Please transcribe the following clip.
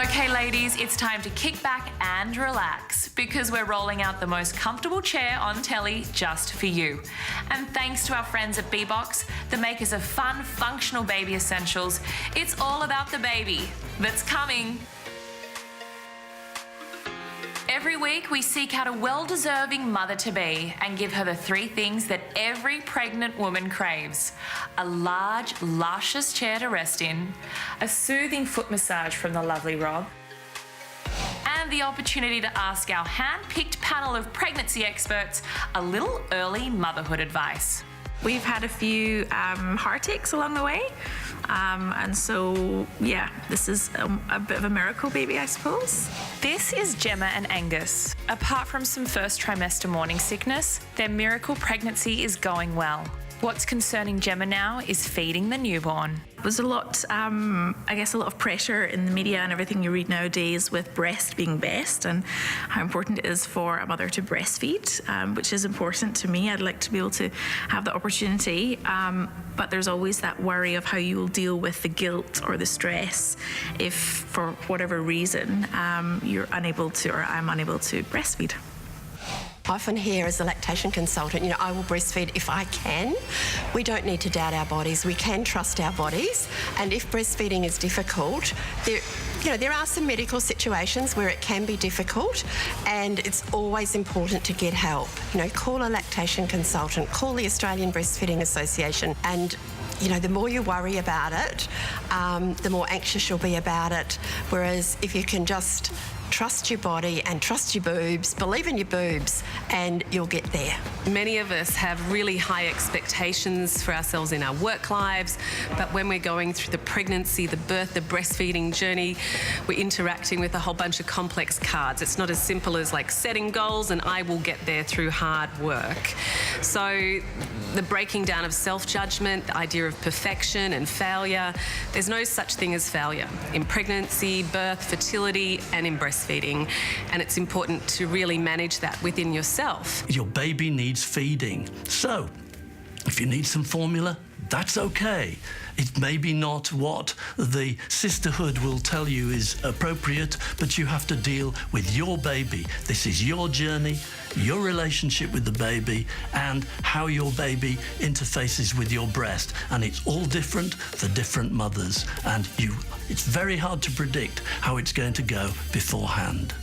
Okay, ladies, it's time to kick back and relax because we're rolling out the most comfortable chair on telly just for you. And thanks to our friends at B-Box, the makers of fun, functional baby essentials, it's all about the baby that's coming. Every week, we seek out a well-deserving mother-to-be and give her the 3 things that every pregnant woman craves. A large, luscious chair to rest in, a soothing foot massage from the lovely Rob, and the opportunity to ask our hand-picked panel of pregnancy experts a little early motherhood advice. We've had a few heartaches along the way, and so, yeah, this is a bit of a miracle baby, I suppose. This is Gemma and Angus. Apart from some first trimester morning sickness, their miracle pregnancy is going well. What's concerning Gemma now is feeding the newborn. It was a lot, I guess, a lot of pressure in the media and everything you read nowadays with breast being best and how important it is for a mother to breastfeed, which is important to me. I'd like to be able to have the opportunity, but there's always that worry of how you will deal with the guilt or the stress if, for whatever reason, you're unable to, or I'm unable to breastfeed. Often here as a lactation consultant, I will breastfeed if I can. We don't need to doubt our bodies. We can trust our bodies. And if breastfeeding is difficult, there are some medical situations where it can be difficult, and it's always important to get help. Call a lactation consultant, call the Australian Breastfeeding Association, and the more you worry about it, the more anxious you'll be about it. Whereas if you can just trust your body and trust your boobs, believe in your boobs, and you'll get there. Many of us have really high expectations for ourselves in our work lives, but when we're going through the pregnancy, the birth, the breastfeeding journey, we're interacting with a whole bunch of complex cards. It's not as simple as like setting goals and I will get there through hard work. So the breaking down of self-judgment, the idea of perfection and failure, there's no such thing as failure in pregnancy, birth, fertility, and in breastfeeding. And it's important to really manage that within yourself. Your baby needs feeding. So, if you need some formula, that's okay. It may be not what the sisterhood will tell you is appropriate, but you have to deal with your baby. This is your journey, your relationship with the baby, and how your baby interfaces with your breast. And it's all different for different mothers. And it's very hard to predict how it's going to go beforehand.